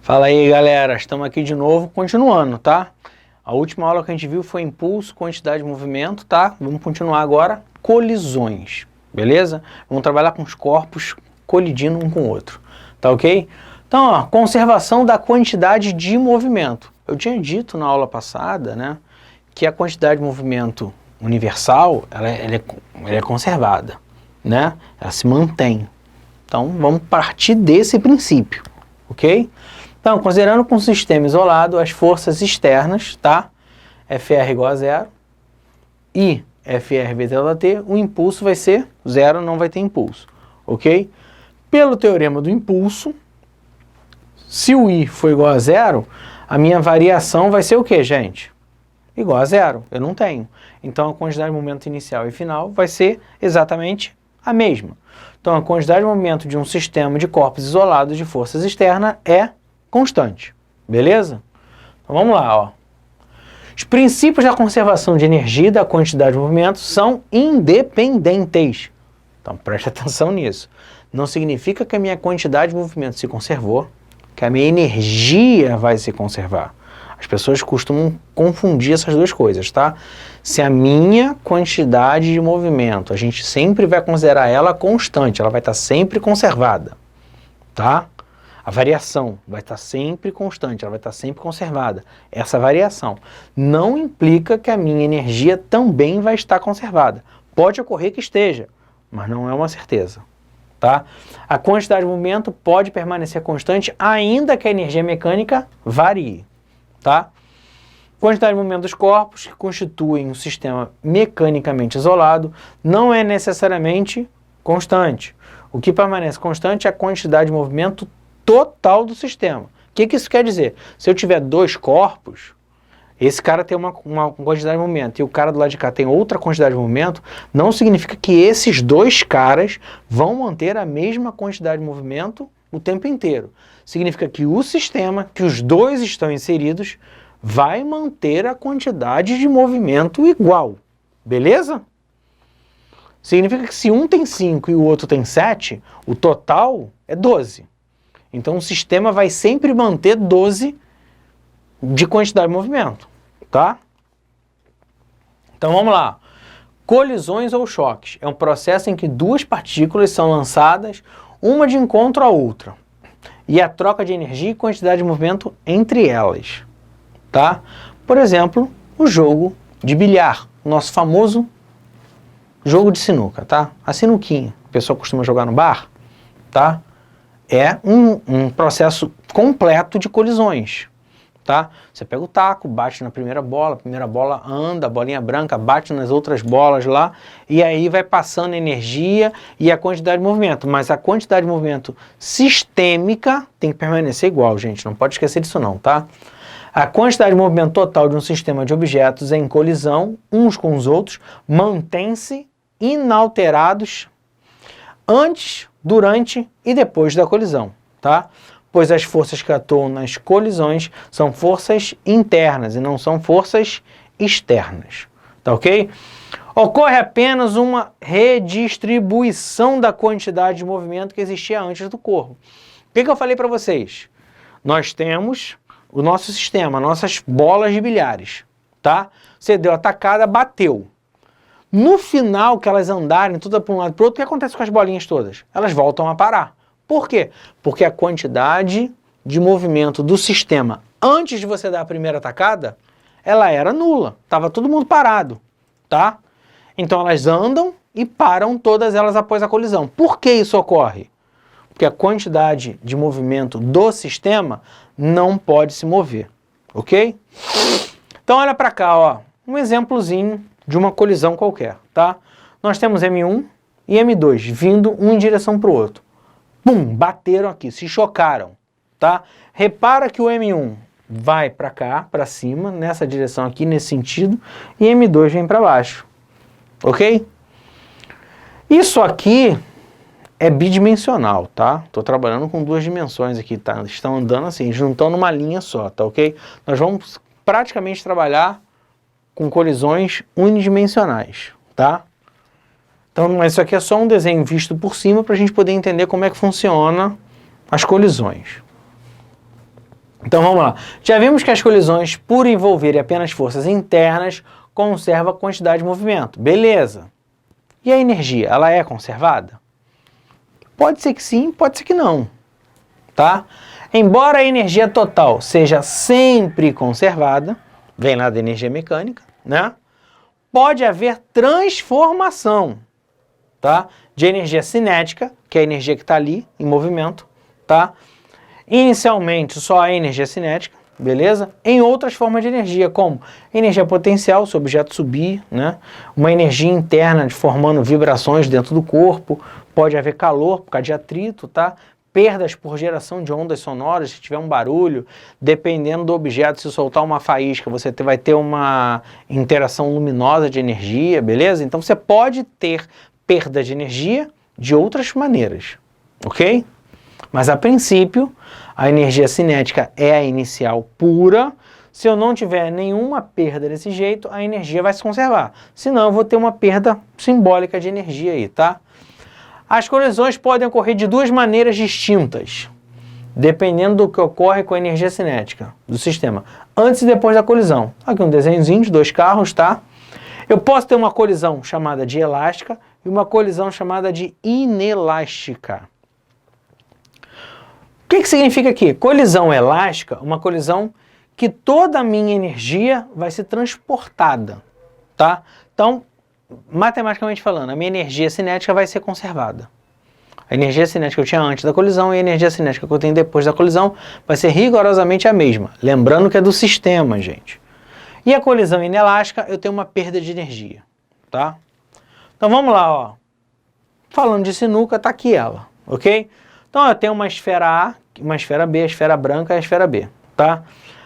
Fala aí, galera, estamos aqui de novo, continuando, tá? A última aula que a gente viu foi impulso, quantidade de movimento, tá? Vamos continuar agora, colisões, beleza? Vamos trabalhar com os corpos colidindo um com o outro, tá ok? Então, ó, conservação da quantidade de movimento. Eu tinha dito na aula passada, né, que a quantidade de movimento universal, ela é conservada, né? Ela se mantém. Então, vamos partir desse princípio, ok? Então, considerando com um sistema isolado, as forças externas, tá? FR igual a zero e FR vezes ΔT, o impulso vai ser zero, não vai ter impulso, ok? Pelo teorema do impulso, se o I for igual a zero, a minha variação vai ser o que, gente? Igual a zero, eu não tenho. Então, a quantidade de momento inicial e final vai ser exatamente a mesma. Então, a quantidade de movimento de um sistema de corpos isolados de forças externas é constante, beleza? Então vamos lá, ó. Os princípios da conservação de energia e da quantidade de movimento são independentes. Então preste atenção nisso. Não significa que a minha quantidade de movimento se conservou, que a minha energia vai se conservar. As pessoas costumam confundir essas duas coisas, tá? Se a minha quantidade de movimento, a gente sempre vai considerar ela constante, ela vai estar sempre conservada, tá? A variação vai estar sempre constante, ela vai estar sempre conservada. Essa variação não implica que a minha energia também vai estar conservada. Pode ocorrer que esteja, mas não é uma certeza, tá? A quantidade de movimento pode permanecer constante, ainda que a energia mecânica varie, tá? Quantidade de movimento dos corpos, que constituem um sistema mecanicamente isolado, não é necessariamente constante. O que permanece constante é a quantidade de movimento total do sistema. O que isso quer dizer? Se eu tiver dois corpos, esse cara tem uma quantidade de movimento e o cara do lado de cá tem outra quantidade de movimento, não significa que esses dois caras vão manter a mesma quantidade de movimento o tempo inteiro. Significa que o sistema, que os dois estão inseridos, vai manter a quantidade de movimento igual. Beleza? Significa que se um tem 5 e o outro tem 7, o total é 12. Então o sistema vai sempre manter 12 de quantidade de movimento, tá? Então vamos lá. Colisões ou choques é um processo em que duas partículas são lançadas, uma de encontro à outra, e a troca de energia e quantidade de movimento entre elas, tá? Por exemplo, o jogo de bilhar, o nosso famoso jogo de sinuca, tá? A sinuquinha, a pessoa costuma jogar no bar, tá? É um processo completo de colisões, tá? Você pega o taco, bate na primeira bola, a primeira bola anda, a bolinha branca bate nas outras bolas lá, e aí vai passando energia e a quantidade de movimento. Mas a quantidade de movimento sistêmica tem que permanecer igual, gente, não pode esquecer disso não, tá? A quantidade de movimento total de um sistema de objetos em colisão, uns com os outros, mantém-se inalterados antes, durante e depois da colisão, tá? Pois as forças que atuam nas colisões são forças internas e não são forças externas, tá ok? Ocorre apenas uma redistribuição da quantidade de movimento que existia antes do corpo. O que eu falei para vocês? Nós temos o nosso sistema, nossas bolas de bilhares, tá? Você deu a tacada, bateu. No final que elas andarem todas para um lado e para o outro, o que acontece com as bolinhas todas? Elas voltam a parar. Por quê? Porque a quantidade de movimento do sistema antes de você dar a primeira tacada, ela era nula. Estava todo mundo parado, tá? Então elas andam e param todas elas após a colisão. Por que isso ocorre? Porque a quantidade de movimento do sistema não pode se mover, ok? Então olha para cá, ó, um exemplozinho de uma colisão qualquer, tá? Nós temos M1 e M2 vindo um em direção para o outro. Pum, bateram aqui, se chocaram, tá? Repara que o M1 vai para cá, para cima, nessa direção aqui, nesse sentido, e M2 vem para baixo, ok? Isso aqui é bidimensional, tá? Estou trabalhando com duas dimensões aqui, tá? Estão andando assim, eles não estão numa linha só, tá ok? Nós vamos praticamente trabalhar com colisões unidimensionais, tá? Então, mas isso aqui é só um desenho visto por cima para a gente poder entender como é que funciona as colisões. Então vamos lá. Já vimos que as colisões, por envolverem apenas forças internas, conservam a quantidade de movimento. Beleza. E a energia, ela é conservada? Pode ser que sim, pode ser que não. Tá? Embora a energia total seja sempre conservada, vem lá da energia mecânica, né? Pode haver transformação, tá? De energia cinética, que é a energia que está ali em movimento, tá? Inicialmente só a energia cinética, beleza? Em outras formas de energia, como energia potencial, se o objeto subir, né? Uma energia interna formando vibrações dentro do corpo, pode haver calor por causa de atrito, tá? Perdas por geração de ondas sonoras, se tiver um barulho, dependendo do objeto, se soltar uma faísca, você vai ter uma interação luminosa de energia, beleza? Então você pode ter perda de energia de outras maneiras, ok? Mas a princípio, a energia cinética é a inicial pura. Se eu não tiver nenhuma perda desse jeito, a energia vai se conservar. Senão eu vou ter uma perda simbólica de energia aí, tá? As colisões podem ocorrer de duas maneiras distintas, dependendo do que ocorre com a energia cinética do sistema, antes e depois da colisão. Aqui um desenhozinho de dois carros, tá? Eu posso ter uma colisão chamada de elástica e uma colisão chamada de inelástica. O que significa aqui? Colisão elástica, uma colisão que toda a minha energia vai ser transportada, tá? Então, matematicamente falando, a minha energia cinética vai ser conservada. A energia cinética que eu tinha antes da colisão e a energia cinética que eu tenho depois da colisão vai ser rigorosamente a mesma. Lembrando que é do sistema, gente. E a colisão inelástica, eu tenho uma perda de energia, tá? Então vamos lá, ó. Falando de sinuca, tá aqui ela, ok? Então eu tenho uma esfera A, uma esfera B, a esfera branca e a esfera B, tá?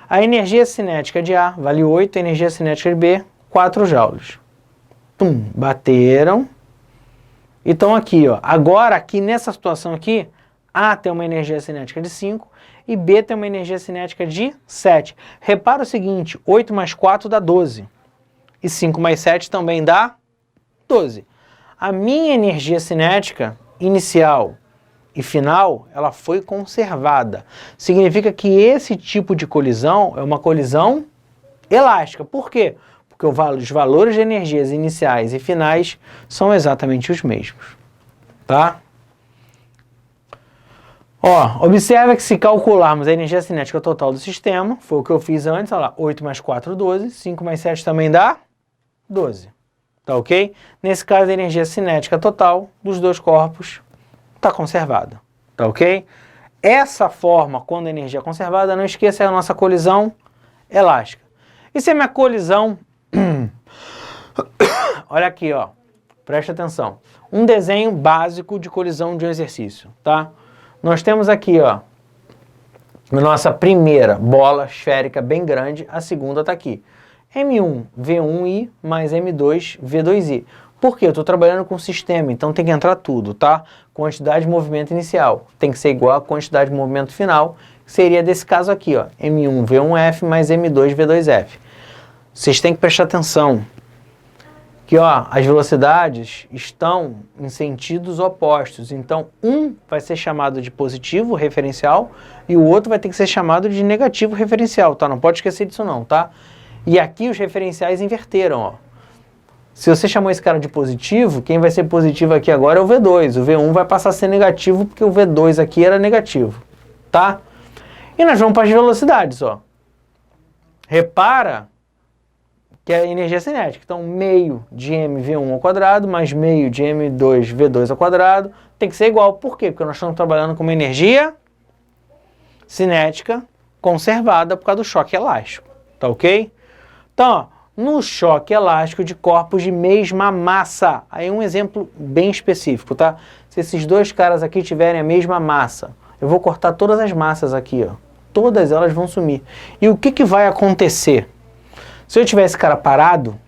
A energia cinética de A vale 8, a energia cinética de B, 4 joules. Pum, bateram e estão aqui, ó. Agora, aqui nessa situação aqui, A tem uma energia cinética de 5 e B tem uma energia cinética de 7. Repara o seguinte, 8 mais 4 dá 12 e 5 mais 7 também dá 12. A minha energia cinética inicial e final, ela foi conservada. Significa que esse tipo de colisão é uma colisão elástica. Por quê? Porque os valores de energias iniciais e finais são exatamente os mesmos, tá? Ó, observa que se calcularmos a energia cinética total do sistema, foi o que eu fiz antes, olha lá, 8 mais 4, 12, 5 mais 7 também dá 12, tá ok? Nesse caso, a energia cinética total dos dois corpos está conservada, tá ok? Essa forma, quando a energia é conservada, não esqueça, é a nossa colisão elástica. E se a minha colisão... Olha aqui, ó, presta atenção. Um desenho básico de colisão de um exercício, tá? Nós temos aqui, ó, a nossa primeira bola esférica bem grande, a segunda está aqui. M1 V1I mais M2 V2I. Por quê? Eu estou trabalhando com sistema, então tem que entrar tudo, tá? Quantidade de movimento inicial tem que ser igual à quantidade de movimento final, que seria desse caso aqui, ó, M1 V1F mais M2 V2F. Vocês têm que prestar atenção que, ó, as velocidades estão em sentidos opostos. Então, um vai ser chamado de positivo referencial e o outro vai ter que ser chamado de negativo referencial, tá? Não pode esquecer disso não, tá? E aqui os referenciais inverteram, ó. Se você chamou esse cara de positivo, quem vai ser positivo aqui agora é o V2. O V1 vai passar a ser negativo porque o V2 aqui era negativo, tá? E nós vamos para as velocidades, ó. Repara que é a energia cinética. Então, meio de mv1 ao quadrado mais meio de m2v2 ao quadrado tem que ser igual. Por quê? Porque nós estamos trabalhando com uma energia cinética conservada por causa do choque elástico. Tá ok? Então, ó, no choque elástico de corpos de mesma massa. Aí um exemplo bem específico, tá? Se esses dois caras aqui tiverem a mesma massa, eu vou cortar todas as massas aqui, ó. Todas elas vão sumir. E o que vai acontecer? Se eu tiver esse cara parado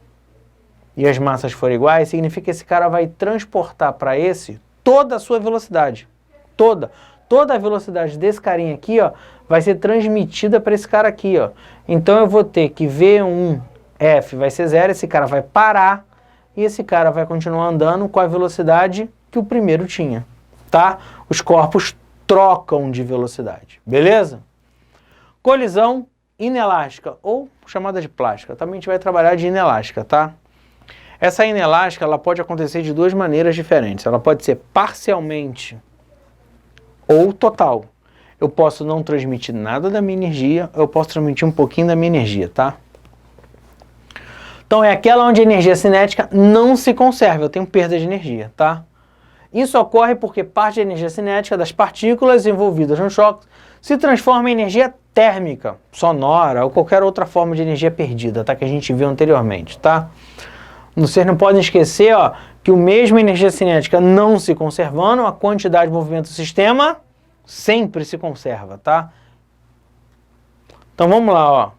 e as massas forem iguais, significa que esse cara vai transportar para esse toda a sua velocidade. Toda a velocidade desse carinha aqui, ó, vai ser transmitida para esse cara aqui, ó. Então eu vou ter que V1F vai ser 0, esse cara vai parar e esse cara vai continuar andando com a velocidade que o primeiro tinha, tá? Os corpos trocam de velocidade, beleza? Colisão inelástica, ou chamada de plástica. Também a gente vai trabalhar de inelástica, tá? Essa inelástica, ela pode acontecer de duas maneiras diferentes. Ela pode ser parcialmente ou total. Eu posso não transmitir nada da minha energia, eu posso transmitir um pouquinho da minha energia, tá? Então é aquela onde a energia cinética não se conserva, eu tenho perda de energia, tá? Isso ocorre porque parte da energia cinética das partículas envolvidas no choque se transforma em energia térmica, sonora ou qualquer outra forma de energia perdida, tá? Que a gente viu anteriormente, tá? Vocês não podem esquecer, ó, que o mesmo energia cinética não se conservando, a quantidade de movimento do sistema sempre se conserva, tá? Então vamos lá, ó.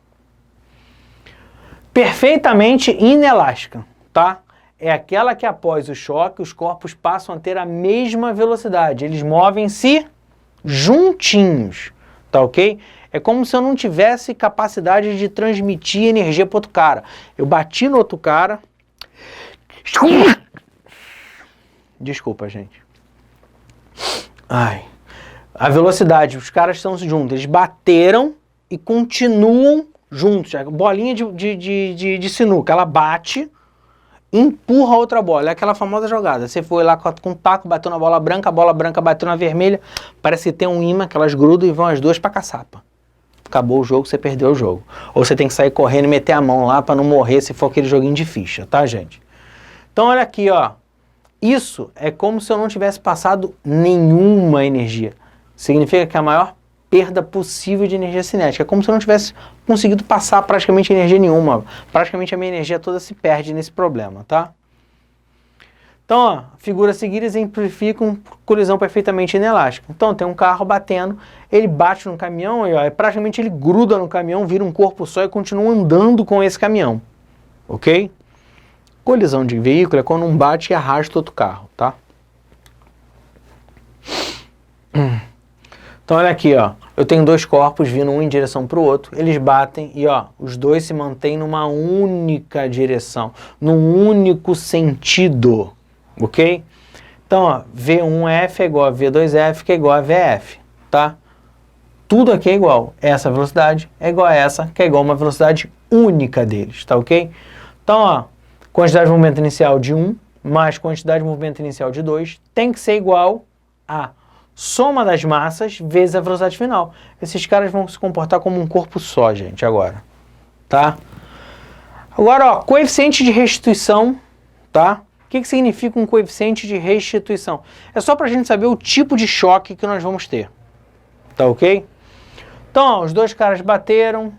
Perfeitamente inelástica, tá? É aquela que após o choque os corpos passam a ter a mesma velocidade, eles movem-se juntinhos, tá ok? É como se eu não tivesse capacidade de transmitir energia para outro cara. Eu bati no outro cara. Desculpa, gente. Ai. A velocidade, os caras estão juntos, eles bateram e continuam juntos. A bolinha de sinuca, ela bate, empurra a outra bola. É aquela famosa jogada. Você foi lá com um taco, bateu na bola branca, a bola branca bateu na vermelha, parece que tem um imã que elas grudam e vão as duas pra caçapa. Acabou o jogo, você perdeu o jogo. Ou você tem que sair correndo e meter a mão lá pra não morrer se for aquele joguinho de ficha, tá, gente? Então olha aqui, ó. Isso é como se eu não tivesse passado nenhuma energia. Significa que a maior perda possível de energia cinética. É como se eu não tivesse conseguido passar praticamente energia nenhuma. Praticamente a minha energia toda se perde nesse problema, tá? Então, ó, figuras seguidas exemplificam colisão perfeitamente inelástica. Então, tem um carro batendo, ele bate no caminhão e ó, praticamente ele gruda no caminhão, vira um corpo só e continua andando com esse caminhão. Ok? Colisão de veículo é quando um bate e arrasta outro carro, tá? Então olha aqui, ó, eu tenho dois corpos vindo um em direção para o outro, eles batem e ó, os dois se mantêm numa única direção, num único sentido, ok? Então ó, V1F é igual a V2F que é igual a VF, tá? Tudo aqui é igual, essa velocidade é igual a essa, que é igual a uma velocidade única deles, tá ok? Então ó, quantidade de movimento inicial de 1 mais quantidade de movimento inicial de 2 tem que ser igual a soma das massas vezes a velocidade final. Esses caras vão se comportar como um corpo só, gente, agora. Tá? Agora, ó, coeficiente de restituição, tá? O que significa um coeficiente de restituição? É só pra gente saber o tipo de choque que nós vamos ter. Tá ok? Então, ó, os dois caras bateram,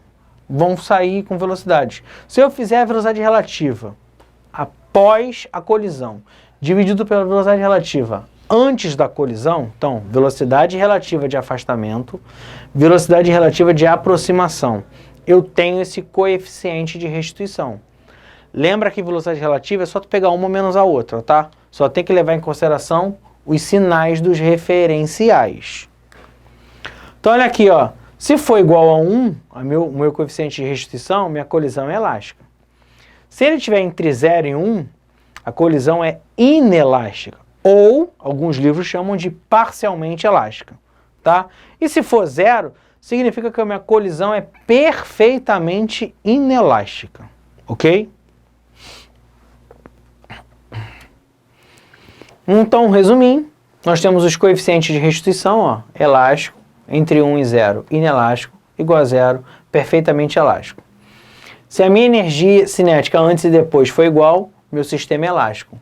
vão sair com velocidade. Se eu fizer a velocidade relativa após a colisão, dividido pela velocidade relativa antes da colisão, então, velocidade relativa de afastamento, velocidade relativa de aproximação. Eu tenho esse coeficiente de restituição. Lembra que velocidade relativa é só tu pegar uma menos a outra, tá? Só tem que levar em consideração os sinais dos referenciais. Então, olha aqui, ó. Se for igual a 1, o meu coeficiente de restituição, minha colisão é elástica. Se ele estiver entre 0 e 1, a colisão é inelástica. Ou, alguns livros chamam de parcialmente elástica, tá? E se for 0, significa que a minha colisão é perfeitamente inelástica, ok? Então, resumindo, nós temos os coeficientes de restituição, ó, elástico, entre 1 e 0, inelástico, igual a 0, perfeitamente elástico. Se a minha energia cinética antes e depois for igual, meu sistema é elástico.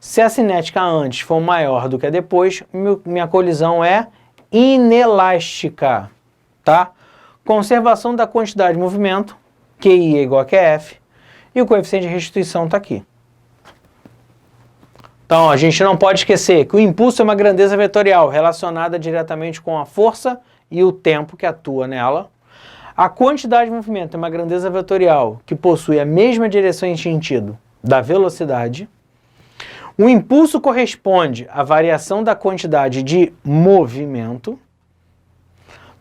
Se a cinética antes for maior do que a depois, minha colisão é inelástica, tá? Conservação da quantidade de movimento, QI é igual a QF, e o coeficiente de restituição está aqui. Então, a gente não pode esquecer que o impulso é uma grandeza vetorial relacionada diretamente com a força e o tempo que atua nela. A quantidade de movimento é uma grandeza vetorial que possui a mesma direção em sentido da velocidade. O impulso corresponde à variação da quantidade de movimento.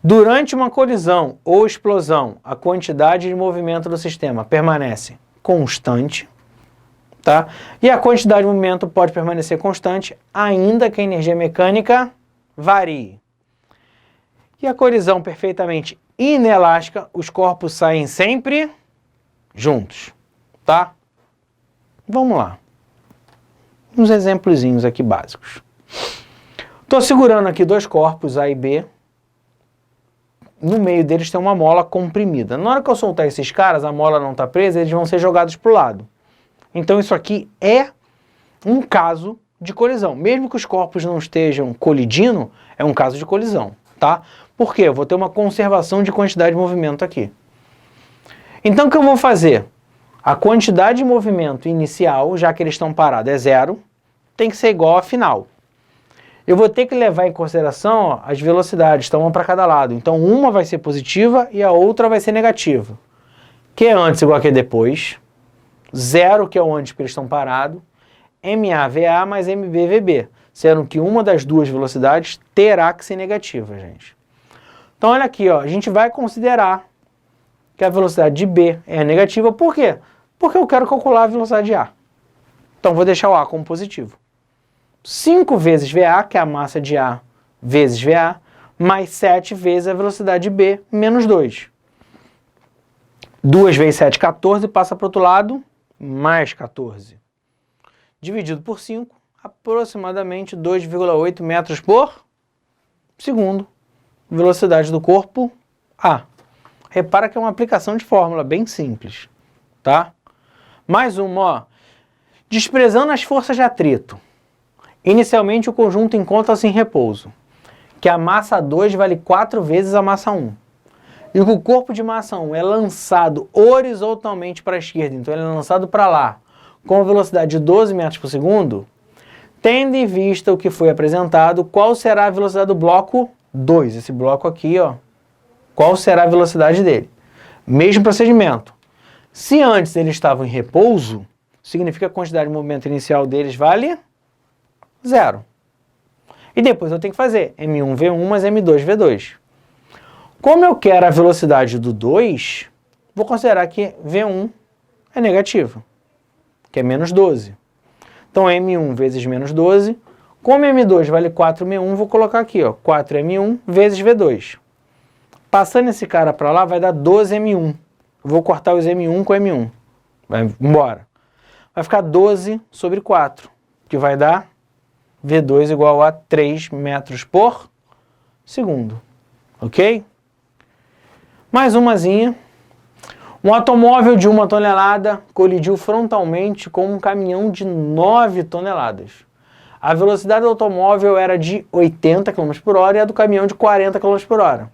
Durante uma colisão ou explosão, a quantidade de movimento do sistema permanece constante, tá? E a quantidade de movimento pode permanecer constante, ainda que a energia mecânica varie. E a colisão perfeitamente inelástica, os corpos saem sempre juntos, tá? Vamos lá. Uns exemplozinhos aqui básicos. Estou segurando aqui dois corpos, A e B. No meio deles tem uma mola comprimida. Na hora que eu soltar esses caras, a mola não está presa, eles vão ser jogados para o lado. Então isso aqui é um caso de colisão. Mesmo que os corpos não estejam colidindo, é um caso de colisão, tá? Por quê? Eu vou ter uma conservação de quantidade de movimento aqui. Então o que eu vou fazer? A quantidade de movimento inicial, já que eles estão parados, é 0, tem que ser igual à final. Eu vou ter que levar em consideração, ó, as velocidades, então uma para cada lado. Então uma vai ser positiva e a outra vai ser negativa. Q é antes igual a Q depois. 0, que é o antes porque eles estão parados. MA/VA mais MB/VB. Sendo que uma das duas velocidades terá que ser negativa, gente. Então olha aqui, ó, a gente vai considerar que a velocidade de B é negativa. Por quê? Porque eu quero calcular a velocidade de A. Então vou deixar o A como positivo. 5 vezes VA, que é a massa de A, vezes VA, mais 7 vezes a velocidade de B, menos 2. 2 vezes 7, 14, passa para o outro lado, mais 14. Dividido por 5, aproximadamente 2,8 metros por segundo. Velocidade do corpo A. Repara que é uma aplicação de fórmula bem simples, tá? Mais uma, ó. Desprezando as forças de atrito. Inicialmente o conjunto encontra-se em repouso, que a massa 2 vale 4 vezes a massa 1. E que o corpo de massa 1 é lançado horizontalmente para a esquerda, então ele é lançado para lá, com a velocidade de 12 metros por segundo, tendo em vista o que foi apresentado, qual será a velocidade do bloco 2? Esse bloco aqui, ó, qual será a velocidade dele? Mesmo procedimento. Se antes eles estavam em repouso, significa que a quantidade de movimento inicial deles vale 0. E depois eu tenho que fazer M1V1 mais M2V2. Como eu quero a velocidade do 2, vou considerar que V1 é negativo, que é menos 12. Então M1 vezes menos 12. Como M2 vale 4M1, vou colocar aqui, ó, 4M1 vezes V2. Passando esse cara para lá, vai dar 12M1. Vou cortar os M1 com M1. Vai embora. Vai ficar 12 sobre 4, que vai dar V2 igual a 3 metros por segundo. Ok? Mais umazinha. Um automóvel de 1 tonelada colidiu frontalmente com um caminhão de 9 toneladas. A velocidade do automóvel era de 80 km por hora e a do caminhão de 40 km por hora.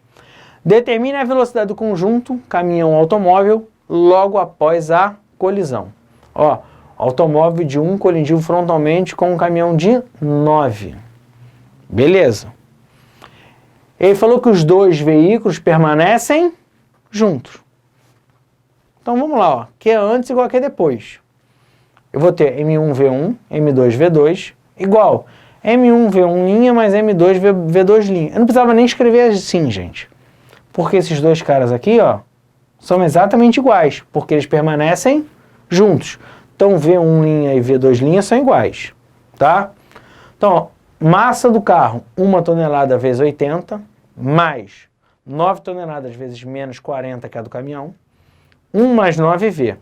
Determine a velocidade do conjunto caminhão-automóvel logo após a colisão. Ó, automóvel de 1 colidiu frontalmente com um caminhão de 9. Beleza. Ele falou que os dois veículos permanecem juntos. Então vamos lá, ó. Q é antes igual a Q depois. Eu vou ter M1V1, M2V2 igual M1V1' mais M2V2'. Eu não precisava nem escrever assim, gente. Porque esses dois caras aqui, ó, são exatamente iguais, porque eles permanecem juntos. Então V1' e V2' são iguais, tá? Então, ó, massa do carro, 1 tonelada vezes 80, mais 9 toneladas vezes menos 40, que é a do caminhão, 1 mais 9V.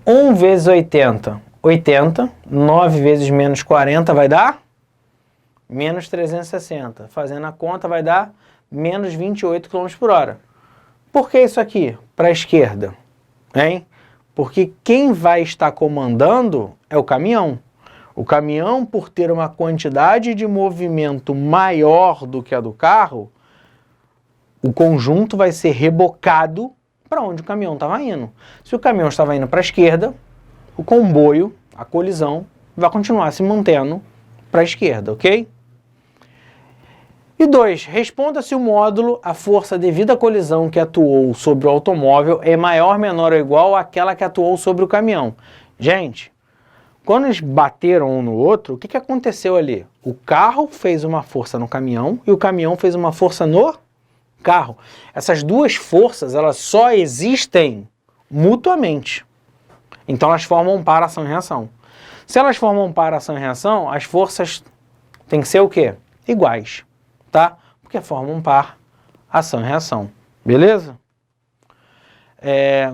1 vezes 80, 80. 9 vezes menos 40 vai dar menos 360. Fazendo a conta vai dar menos 28 km por hora. Por que isso aqui? Para a esquerda, hein? Porque quem vai estar comandando é o caminhão. O caminhão, por ter uma quantidade de movimento maior do que a do carro, o conjunto vai ser rebocado para onde o caminhão estava indo. Se o caminhão estava indo para a esquerda, o comboio, a colisão, vai continuar se mantendo para a esquerda, ok? E 2. Responda se o módulo, a força devido à colisão que atuou sobre o automóvel é maior, menor ou igual àquela que atuou sobre o caminhão. Gente, quando eles bateram um no outro, o que aconteceu ali? O carro fez uma força no caminhão e o caminhão fez uma força no carro. Essas duas forças, elas só existem mutuamente. Então elas formam um par ação e reação. Se elas formam um par ação e reação, as forças têm que ser o quê? Iguais, tá? Porque formam um par ação e reação. Beleza?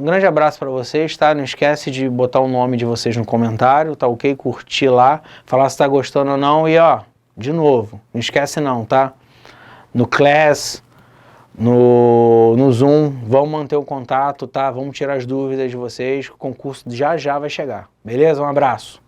Um grande abraço para vocês, tá? Não esquece de botar o nome de vocês no comentário, tá ok? Curtir lá, falar se tá gostando ou não e ó, de novo, não esquece não, tá? No Class, no Zoom, vamos manter o contato, tá? Vamos tirar as dúvidas de vocês, o concurso já vai chegar, beleza? Um abraço!